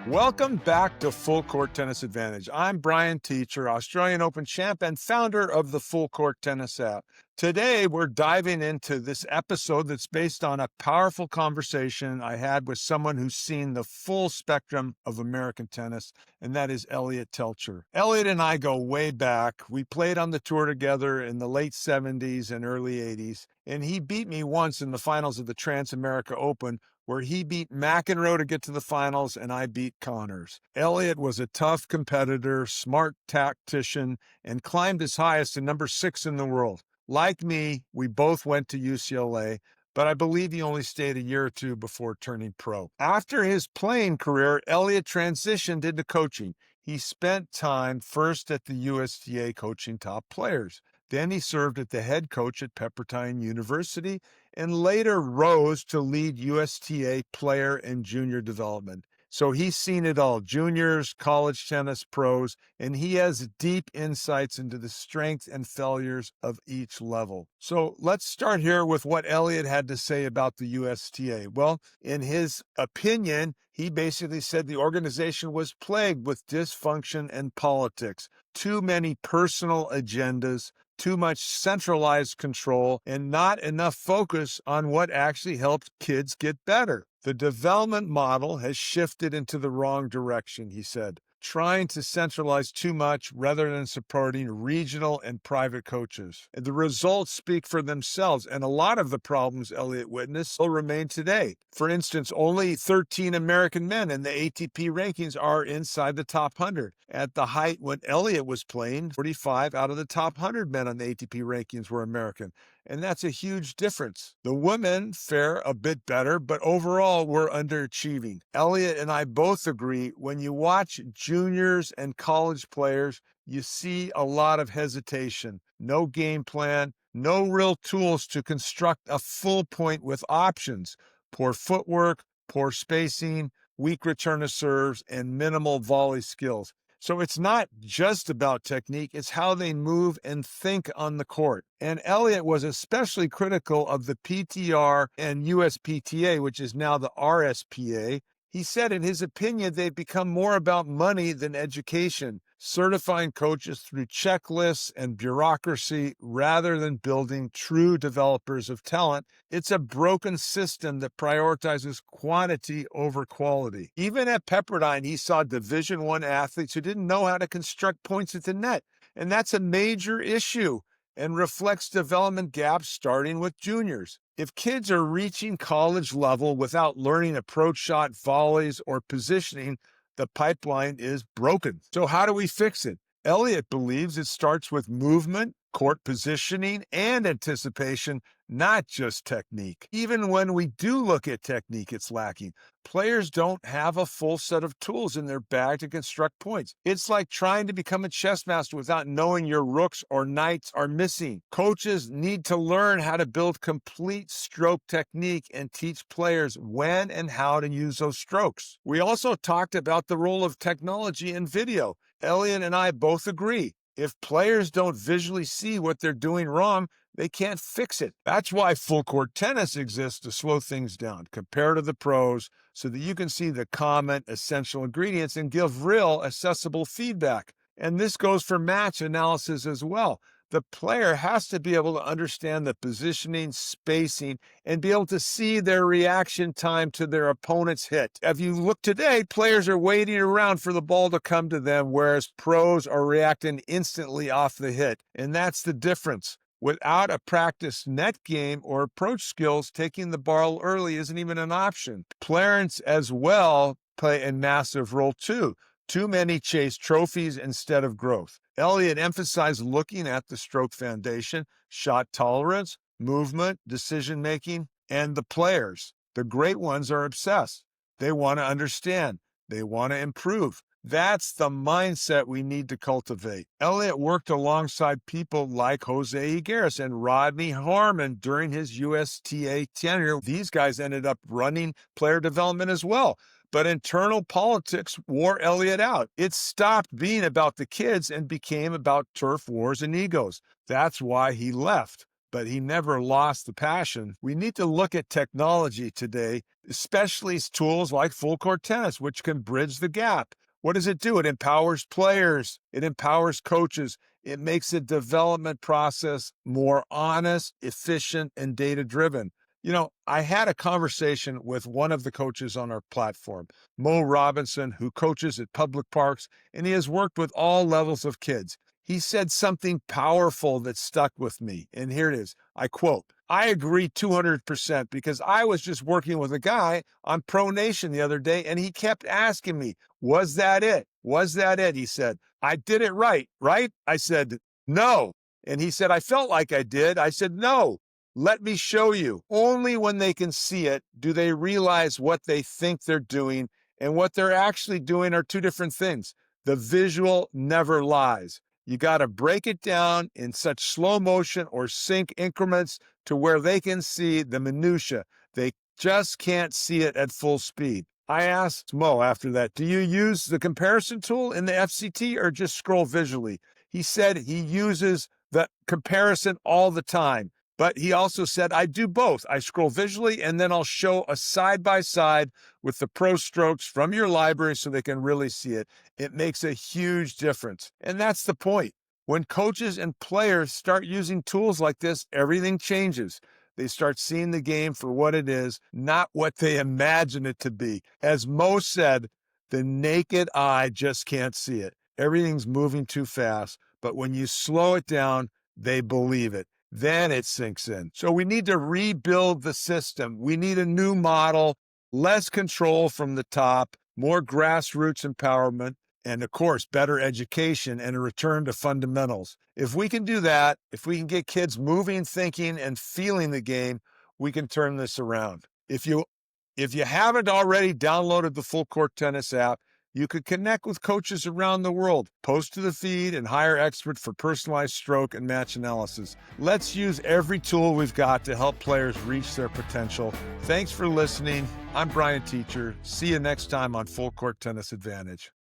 Welcome back to Full Court Tennis Advantage. I'm Brian Teacher, Australian Open champ and founder of the Full Court Tennis app. Today, we're diving into this episode that's based on a powerful conversation I had with someone who's seen the full spectrum of American tennis, and that is Eliot Teltscher. Eliot and I go way back. We played on the tour together in the late 70s and early 80s, and he beat me once in the finals of the Trans-America Open, where he beat McEnroe to get to the finals and I beat Connors. Eliot was a tough competitor, smart tactician, and climbed as high as to number 6 in the world. Like me, we both went to UCLA, but I believe he only stayed a year or two before turning pro. After his playing career, Eliot transitioned into coaching. He spent time first at the USTA coaching top players. Then he served as the head coach at Pepperdine University and later rose to lead USTA player and junior development. So he's seen it all, juniors, college tennis, pros, and he has deep insights into the strengths and failures of each level. So let's start here with what Eliot had to say about the USTA. Well, in his opinion, he basically said the organization was plagued with dysfunction and politics, too many personal agendas, too much centralized control, and not enough focus on what actually helps kids get better. The development model has shifted into the wrong direction, he said, trying to centralize too much rather than supporting regional and private coaches. The results speak for themselves, and a lot of the problems Eliot witnessed still remain today. For instance, only 13 American men in the ATP rankings are inside the top 100. At the height when Eliot was playing, 45 out of the top 100 men on the ATP rankings were American. And that's a huge difference. The women fare a bit better, but overall we're underachieving. Eliot and I both agree when you watch juniors and college players, you see a lot of hesitation, no game plan, no real tools to construct a full point with options, poor footwork, poor spacing, weak return of serves, and minimal volley skills. So it's not just about technique, it's how they move and think on the court. And Eliot was especially critical of the PTR and USPTA, which is now the RSPA. He said in his opinion, they've become more about money than education, certifying coaches through checklists and bureaucracy rather than building true developers of talent. It's a broken system that prioritizes quantity over quality. Even at Pepperdine, he saw Division I athletes who didn't know how to construct points at the net. And that's a major issue and reflects development gaps starting with juniors. If kids are reaching college level without learning approach shot, volleys, or positioning, the pipeline is broken. So how do we fix it? Eliot believes it starts with movement, court positioning, and anticipation, not just technique. Even when we do look at technique, it's lacking. Players don't have a full set of tools in their bag to construct points. It's like trying to become a chess master without knowing your rooks or knights are missing. Coaches need to learn how to build complete stroke technique and teach players when and how to use those strokes. We also talked about the role of technology and video. Eliot and I both agree. If players don't visually see what they're doing wrong, they can't fix it. That's why full court tennis exists, to slow things down, compare to the pros, so that you can see the common essential ingredients and give real accessible feedback. And this goes for match analysis as well. The player has to be able to understand the positioning, spacing, and be able to see their reaction time to their opponent's hit. If you look today, players are waiting around for the ball to come to them, whereas pros are reacting instantly off the hit. And that's the difference. Without a practiced net game or approach skills, taking the ball early isn't even an option. Players as well play a massive role too. Too many chase trophies instead of growth. Eliot emphasized looking at the stroke foundation, shot tolerance, movement, decision-making, and the players. The great ones are obsessed. They want to understand. They want to improve. That's the mindset we need to cultivate. Eliot worked alongside people like Jose Higueras and Rodney Harmon during his USTA tenure. These guys ended up running player development as well. But internal politics wore Eliot out. It stopped being about the kids and became about turf wars and egos. That's why he left. but he never lost the passion. We need to look at technology today, especially tools like full court tennis, which can bridge the gap. What does it do? It empowers players, it empowers coaches, it makes the development process more honest, efficient, and data-driven. I had a conversation with one of the coaches on our platform, Mo Robinson, who coaches at public parks, and he has worked with all levels of kids. He said something powerful that stuck with me, and here it is. I quote, "I agree 200% because I was just working with a guy on Pro Nation the other day, and he kept asking me, was that it? Was that it?" He said, "I did it right, right?" I said, "No." And he said, "I felt like I did." I said, "No. Let me show you." Only when they can see it do they realize what they think they're doing and what they're actually doing are two different things. The visual never lies. You got to break it down in such slow motion or sync increments to where they can see the minutia. They just can't see it at full speed. I asked Mo after that, "Do you use the comparison tool in the FCT or just scroll visually?" He said he uses the comparison all the time. But he also said, "I do both. I scroll visually, and then I'll show a side-by-side with the pro strokes from your library so they can really see it." It makes a huge difference. And that's the point. When coaches and players start using tools like this, everything changes. They start seeing the game for what it is, not what they imagine it to be. As Mo said, the naked eye just can't see it. Everything's moving too fast. But when you slow it down, they believe it. Then it sinks in. So we need to rebuild the system. We need a new model, less control from the top, more grassroots empowerment, and of course, better education and a return to fundamentals. If we can do that, if we can get kids moving, thinking, and feeling the game, we can turn this around. If you haven't already downloaded the Full Court Tennis app, you could connect with coaches around the world, post to the feed, and hire experts for personalized stroke and match analysis. Let's use every tool we've got to help players reach their potential. Thanks for listening. I'm Brian Teacher. See you next time on Full Court Tennis Advantage.